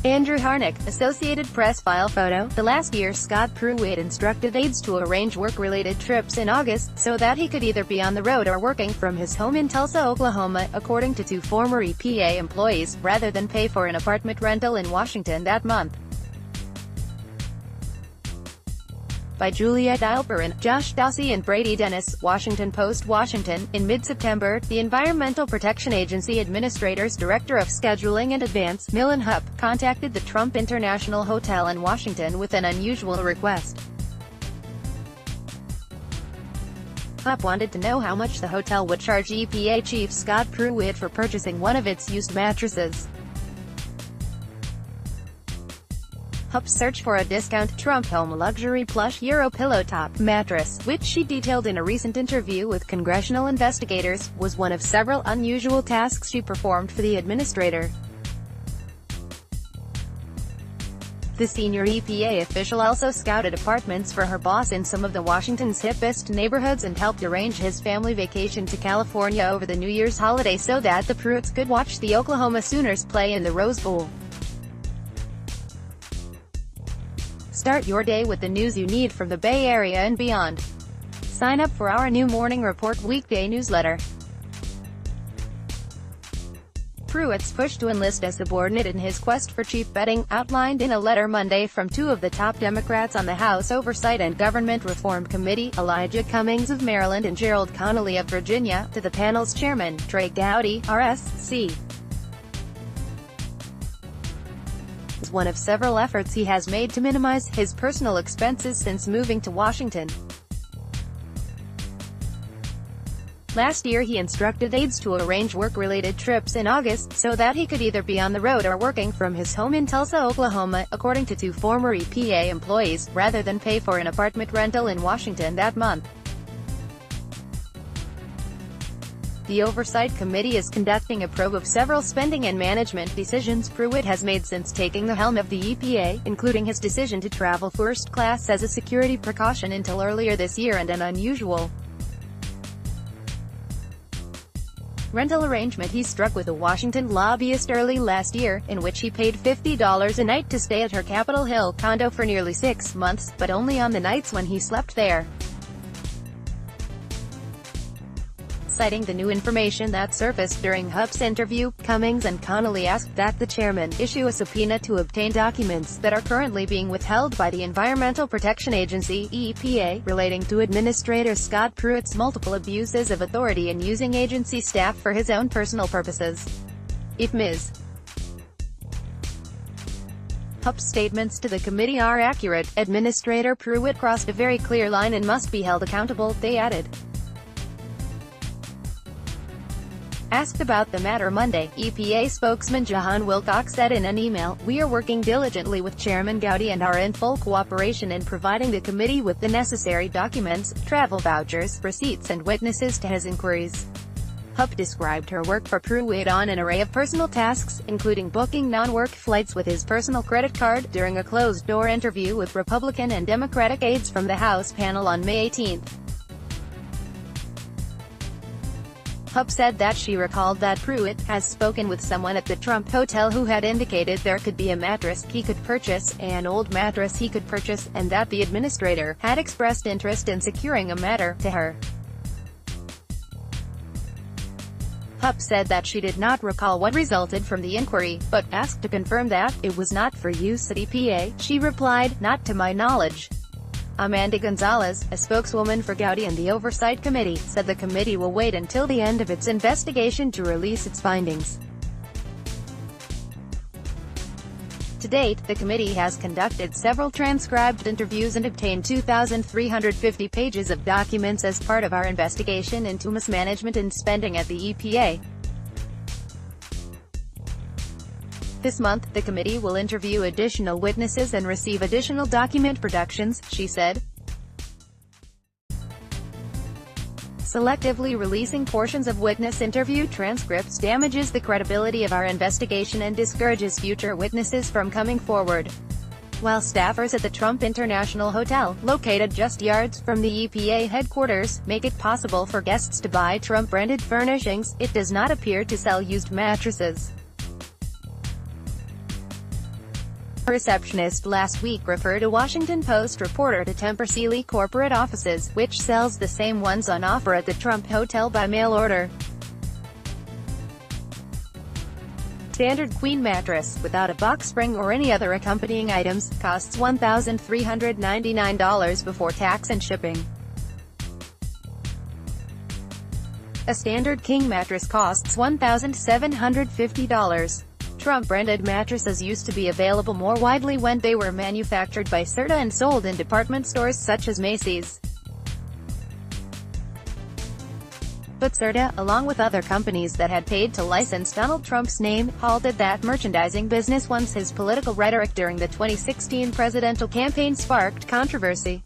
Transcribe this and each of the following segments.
Andrew Harnick, Associated Press file photo. The last year Scott Pruitt instructed aides to arrange work-related trips in August, so that he could either be on the road or working from his home in Tulsa, Oklahoma, according to two former EPA employees, rather than pay for an apartment rental in Washington that month. By Juliet Alperin, Josh Dawsey and Brady Dennis, Washington Post, Washington. In mid-September, the Environmental Protection Agency Administrator's Director of Scheduling and Advance, Millen Hupp, contacted the Trump International Hotel in Washington with an unusual request. Hupp wanted to know how much the hotel would charge EPA Chief Scott Pruitt for purchasing one of its used mattresses. Hupp searched for a discount Trump Home luxury plush Euro pillow top mattress, which she detailed in a recent interview with congressional investigators, was one of several unusual tasks she performed for the administrator. The senior EPA official also scouted apartments for her boss in some of the Washington's hippest neighborhoods and helped arrange his family vacation to California over the New Year's holiday so that the Pruitts could watch the Oklahoma Sooners play in the Rose Bowl. Start your day with the news you need from the Bay Area and beyond. Sign up for our new Morning Report weekday newsletter. Pruitt's push to enlist a subordinate in his quest for cheap betting, outlined in a letter Monday from two of the top Democrats on the House Oversight and Government Reform Committee, Elijah Cummings of Maryland and Gerald Connolly of Virginia, to the panel's chairman, Trey Gowdy, RSC. One of several efforts he has made to minimize his personal expenses since moving to Washington. Last year he instructed aides to arrange work-related trips in August, so that he could either be on the road or working from his home in Tulsa, Oklahoma, according to two former EPA employees, rather than pay for an apartment rental in Washington that month. The Oversight Committee is conducting a probe of several spending and management decisions Pruitt has made since taking the helm of the EPA, including his decision to travel first class as a security precaution until earlier this year and an unusual rental arrangement he struck with a Washington lobbyist early last year, in which he paid $50 a night to stay at her Capitol Hill condo for nearly 6 months, but only on the nights when he slept there. Citing the new information that surfaced during Hupp's interview, Cummings and Connolly asked that the chairman issue a subpoena to obtain documents that are currently being withheld by the Environmental Protection Agency (EPA) relating to Administrator Scott Pruitt's multiple abuses of authority and using agency staff for his own personal purposes. If Ms. Hupp's statements to the committee are accurate, Administrator Pruitt crossed a very clear line and must be held accountable, they added. Asked about the matter Monday, EPA spokesman Jahan Wilcox said in an email, "We are working diligently with Chairman Gowdy and are in full cooperation in providing the committee with the necessary documents, travel vouchers, receipts and witnesses to his inquiries." Hupp described her work for Pruitt on an array of personal tasks, including booking non-work flights with his personal credit card, during a closed-door interview with Republican and Democratic aides from the House panel on May 18. Hupp said that she recalled that Pruitt has spoken with someone at the Trump Hotel who had indicated there could be a mattress he could purchase, an old mattress he could purchase, and that the administrator had expressed interest in securing a matter to her. Hupp said that she did not recall what resulted from the inquiry, but, asked to confirm that it was not for use at EPA, she replied, "Not to my knowledge." Amanda Gonzalez, a spokeswoman for Gowdy and the Oversight Committee, said the committee will wait until the end of its investigation to release its findings. To date, the committee has conducted several transcribed interviews and obtained 2,350 pages of documents as part of our investigation into mismanagement and spending at the EPA. This month, the committee will interview additional witnesses and receive additional document productions, she said. Selectively releasing portions of witness interview transcripts damages the credibility of our investigation and discourages future witnesses from coming forward. While staffers at the Trump International Hotel, located just yards from the EPA headquarters, make it possible for guests to buy Trump-branded furnishings, it does not appear to sell used mattresses. A receptionist last week referred a Washington Post reporter to Tempur Sealy corporate offices, which sells the same ones on offer at the Trump Hotel by mail order. Standard queen mattress, without a box spring or any other accompanying items, costs $1,399 before tax and shipping. A standard king mattress costs $1,750. Trump-branded mattresses used to be available more widely when they were manufactured by Serta and sold in department stores such as Macy's. But Serta, along with other companies that had paid to license Donald Trump's name, halted that merchandising business once his political rhetoric during the 2016 presidential campaign sparked controversy.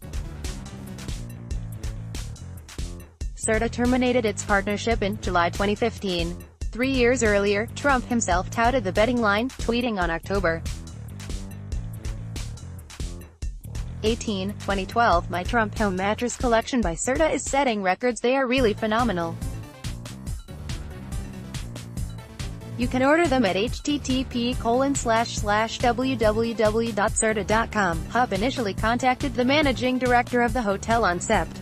Serta terminated its partnership in July 2015. 3 years earlier, Trump himself touted the betting line, tweeting on October 18, 2012, "My Trump home mattress collection by Serta is setting records. They are really phenomenal. You can order them at http://www.serta.com. Hupp initially contacted the managing director of the hotel on Sept.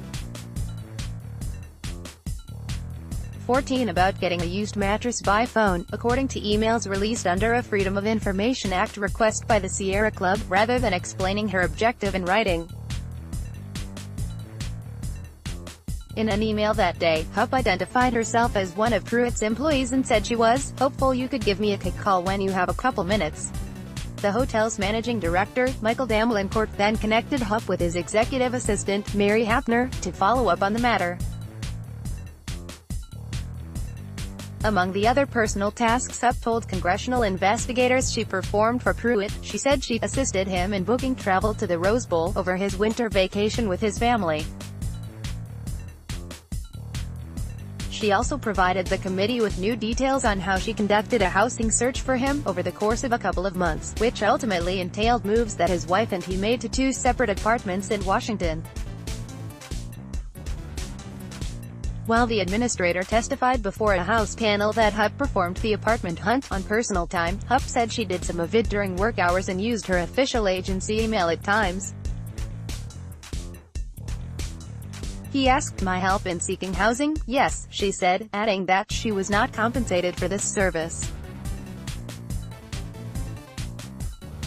14 about getting a used mattress by phone, according to emails released under a Freedom of Information Act request by the Sierra Club, rather than explaining her objective in writing. In an email that day, Hupp identified herself as one of Pruitt's employees and said she was hopeful you could give me a quick call when you have a couple minutes. The hotel's managing director, Michael Damlencourt, then connected Hupp with his executive assistant, Mary Hapner, to follow up on the matter. Among the other personal tasks Hupp told congressional investigators she performed for Pruitt, she said she assisted him in booking travel to the Rose Bowl over his winter vacation with his family. She also provided the committee with new details on how she conducted a housing search for him over the course of a couple of months, which ultimately entailed moves that his wife and he made to 2 separate apartments in Washington. While the administrator testified before a House panel that Hupp performed the apartment hunt on personal time, Hupp said she did some of it during work hours and used her official agency email at times. He asked my help in seeking housing? Yes, she said, adding that she was not compensated for this service.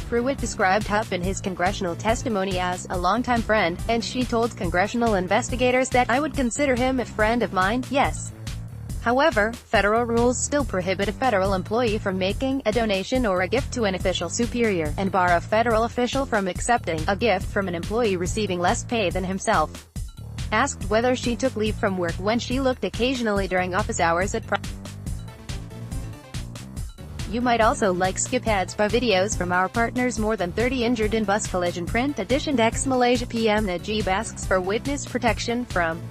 Pruitt described Hupp in his congressional testimony as a longtime friend, and she told congressional investigators that I would consider him a friend of mine, yes. However, federal rules still prohibit a federal employee from making a donation or a gift to an official superior, and bar a federal official from accepting a gift from an employee receiving less pay than himself. Asked whether she took leave from work when she looked occasionally during office hours at You might also like skip ads by videos from our partners. More than 30 injured in bus collision. Print edition. Ex-Malaysia PM Najib asks for witness protection from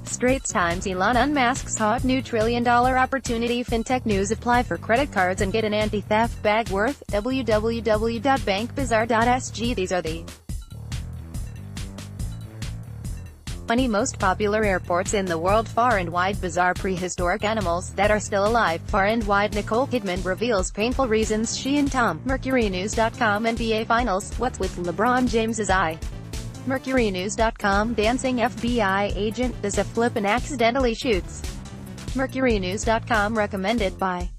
Straits Times. Elon unmasks hot new $1 trillion opportunity. Fintech news. Apply for credit cards and get an anti-theft bag worth www.bankbazaar.sg. These are the 20 most popular airports in the world. Far and Wide. Bizarre prehistoric animals that are still alive. Far and Wide. Nicole Kidman reveals painful reasons she and Tom. MercuryNews.com. NBA Finals. What's with LeBron James's eye? MercuryNews.com. Dancing FBI agent does a flip and accidentally shoots. MercuryNews.com. Recommended by